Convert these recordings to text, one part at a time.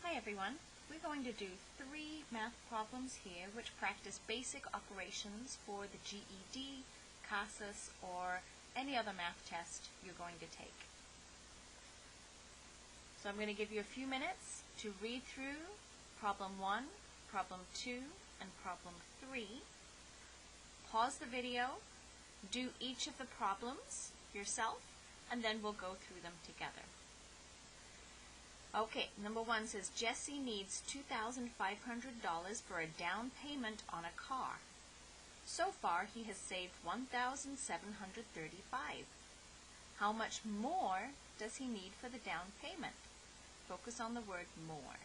Hi everyone. We're going to do 3 math problems here which practice basic operations for the GED, CASAS, or any other math test you're going to take. So I'm going to give you a few minutes to read through problem 1, problem 2, and problem 3. Pause the video, do each of the problems yourself, and then we'll go through them together. Okay, number 1 says Jesse needs $2,500 for a down payment on a car. So far, he has saved $1,735. How much more does he need for the down payment? Focus on the word more.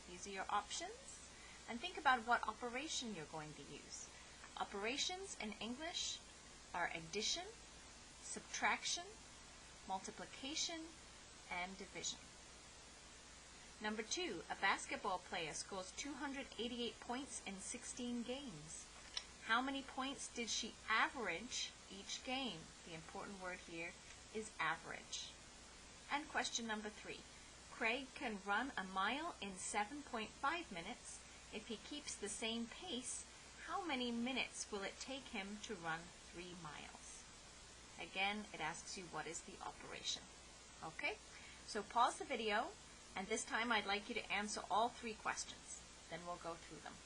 These are your options. And think about what operation you're going to use. Operations in English are addition, subtraction, multiplication, and division. Number 2, a basketball player scores 288 points in 16 games. How many points did she average each game? The important word here is average. And question number 3, Craig can run a mile in 7.5 minutes. If he keeps the same pace, how many minutes will it take him to run 3 miles? Again, it asks you what is the operation. Okay, so pause the video. And this time I'd like you to answer all 3 questions. Then we'll go through them.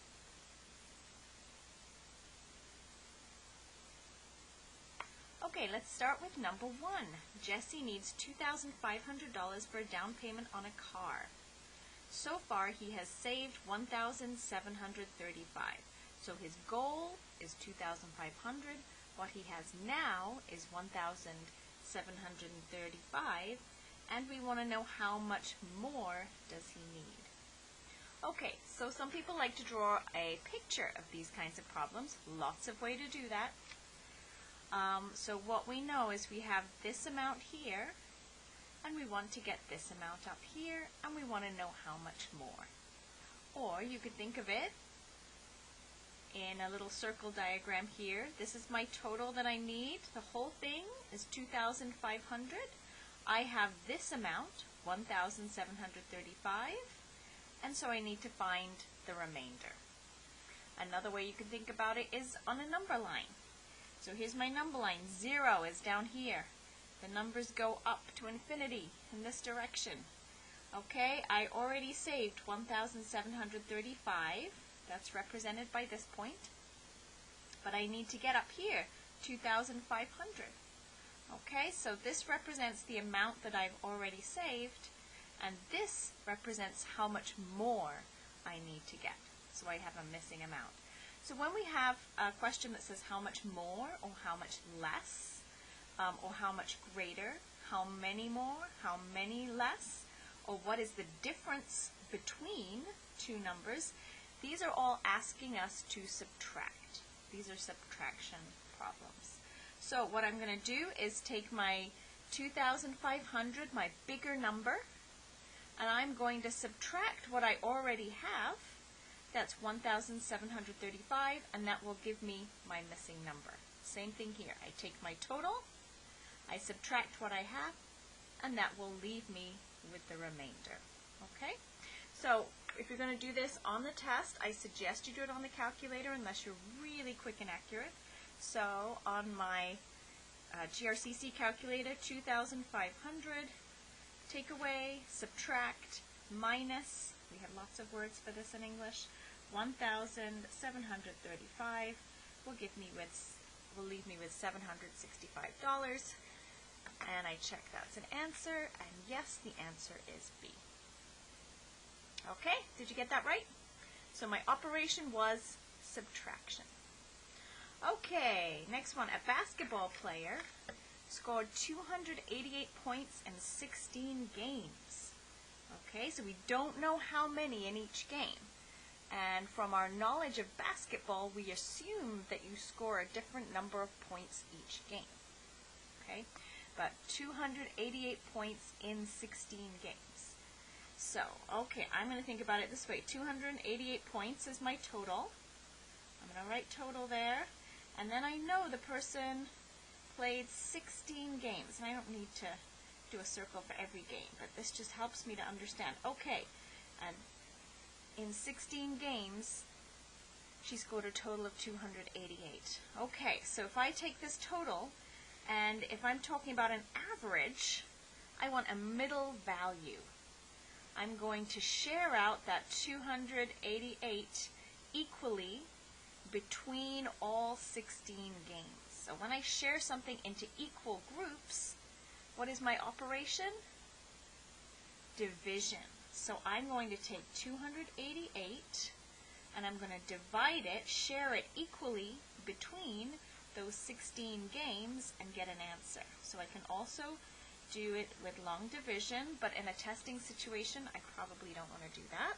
Okay, let's start with number 1. Jesse needs $2,500 for a down payment on a car. So far he has saved $1,735. So his goal is $2,500. What he has now is $1,735. And we want to know how much more does he need. Okay, so some people like to draw a picture of these kinds of problems. Lots of ways to do that. So what we know is we have this amount here, and we want to get this amount up here, and we want to know how much more. Or you could think of it in a little circle diagram here. This is my total that I need. The whole thing is 2,500. I have this amount, 1,735, and so I need to find the remainder. Another way you can think about it is on a number line. So here's my number line. 0 is down here. The numbers go up to infinity in this direction. Okay, I already saved 1,735. That's represented by this point. But I need to get up here, 2,500. Okay, so this represents the amount that I've already saved, and this represents how much more I need to get. So I have a missing amount. So when we have a question that says how much more, or how much less, or how much greater, how many more, how many less, or what is the difference between 2 numbers, these are all asking us to subtract. These are subtraction problems. So what I'm going to do is take my 2,500, my bigger number, and I'm going to subtract what I already have. That's 1,735, and that will give me my missing number. Same thing here. I take my total, I subtract what I have, and that will leave me with the remainder. Okay? So if you're going to do this on the test, I suggest you do it on the calculator unless you're really quick and accurate. So on my GRCC calculator, 2,500, take away, subtract, minus, we have lots of words for this in English, 1,735 will leave me with $765. And I check that's an answer, and yes, the answer is B. Okay, did you get that right? So my operation was subtraction. Okay, next one. A basketball player scored 288 points in 16 games. Okay, so we don't know how many in each game. And from our knowledge of basketball, we assume that you score a different number of points each game. Okay, but 288 points in 16 games. So, okay, I'm going to think about it this way. 288 points is my total. I'm going to write total there. And then I know the person played 16 games. And I don't need to do a circle for every game, but this just helps me to understand. Okay, And in 16 games, she scored a total of 288. Okay, so if I take this total, and if I'm talking about an average, I want a middle value. I'm going to share out that 288 equally between all 16 games. So when I share something into equal groups, what is my operation? Division. So I'm going to take 288 and I'm going to divide it, share it equally between those 16 games and get an answer. So I can also do it with long division, but in a testing situation, I probably don't want to do that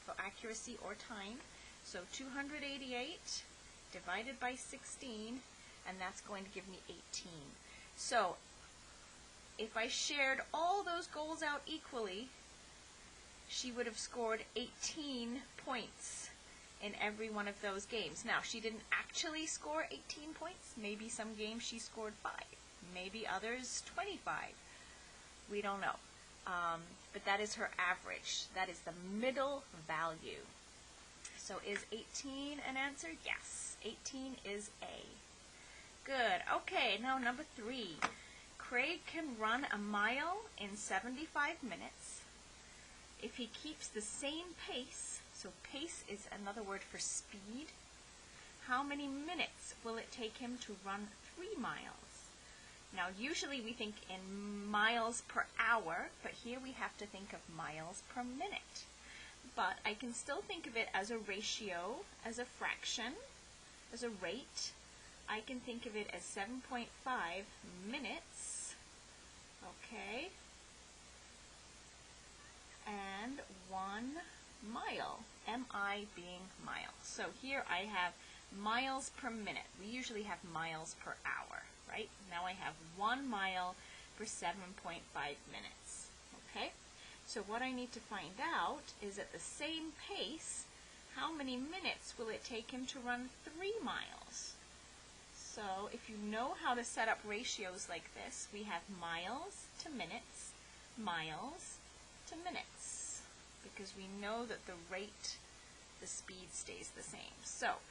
for accuracy or time. So 288 divided by 16, and that's going to give me 18. So if I shared all those goals out equally, she would have scored 18 points in every one of those games. Now, she didn't actually score 18 points. Maybe some games she scored 5. Maybe others 25. We don't know. But that is her average. That is the middle value. So is 18 an answer? Yes. 18 is A. Good. Okay, now number 3. Craig can run a mile in 75 minutes if he keeps the same pace. So pace is another word for speed. How many minutes will it take him to run 3 miles? Now, usually we think in miles per hour, but here we have to think of miles per minute. But I can still think of it as a ratio, as a fraction, as a rate. I can think of it as 7.5 minutes, okay, and 1 mile, M-I being mile. So here I have miles per minute. We usually have miles per hour, right? Now I have 1 mile for 7.5 minutes, okay? So what I need to find out is at the same pace, how many minutes will it take him to run 3 miles? So if you know how to set up ratios like this, we have miles to minutes, miles to minutes, because we know that the rate, the speed stays the same. So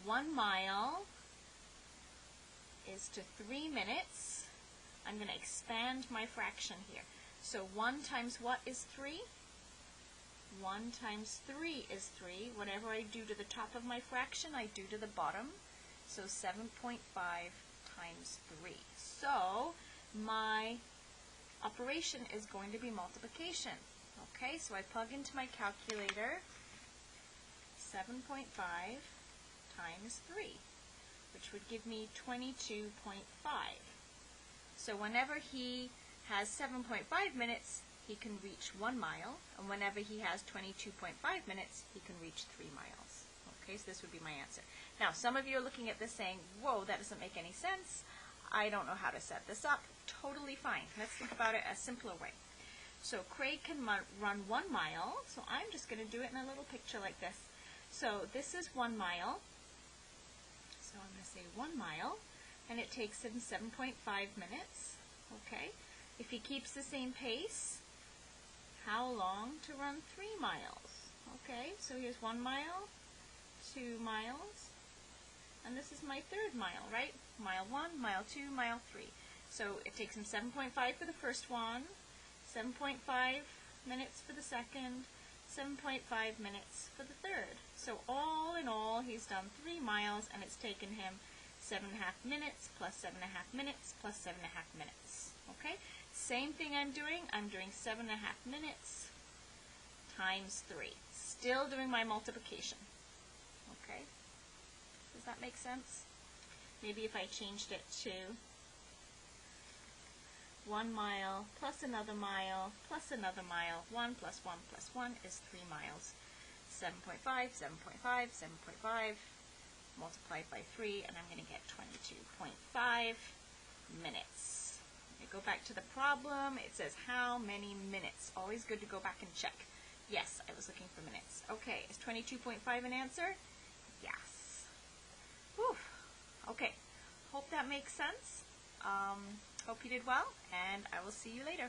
1 mile is to 3 minutes. I'm going to expand my fraction here. So 1 times what is 3? 1 times 3 is 3. Whatever I do to the top of my fraction, I do to the bottom. So 7.5 times 3. So my operation is going to be multiplication. Okay, so I plug into my calculator 7.5 times 3, which would give me 22.5. So whenever he has 7.5 minutes, he can reach 1 mile, and whenever he has 22.5 minutes, he can reach 3 miles. Okay, so this would be my answer. Now, some of you are looking at this saying, whoa, that doesn't make any sense. I don't know how to set this up. Totally fine. Let's think about it a simpler way. So Craig can run 1 mile, so I'm just going to do it in a little picture like this. So this is 1 mile. So I'm going to say 1 mile, and it takes him 7.5 minutes. Okay. If he keeps the same pace, how long to run 3 miles? Okay, so here's 1 mile, 2 miles, and this is my 3rd mile, right? Mile 1, mile 2, mile 3. So it takes him 7.5 for the first one, 7.5 minutes for the second, 7.5 minutes for the third. So all in all, he's done 3 miles, and it's taken him 7.5 minutes, plus 7.5 minutes, plus 7.5 minutes. Okay? Same thing I'm doing 7.5 minutes times 3. Still doing my multiplication. Okay? Does that make sense? Maybe if I changed it to 1 mile plus another mile plus another mile. 1 plus 1 plus 1 is 3 miles. 7.5, 7.5, 7.5 multiplied by 3, and I'm going to get 22.5 minutes. I go back to the problem. It says how many minutes. Always good to go back and check. Yes, I was looking for minutes. Okay, is 22.5 an answer? Yes. Whew. Okay, hope that makes sense. Hope you did well, and I will see you later.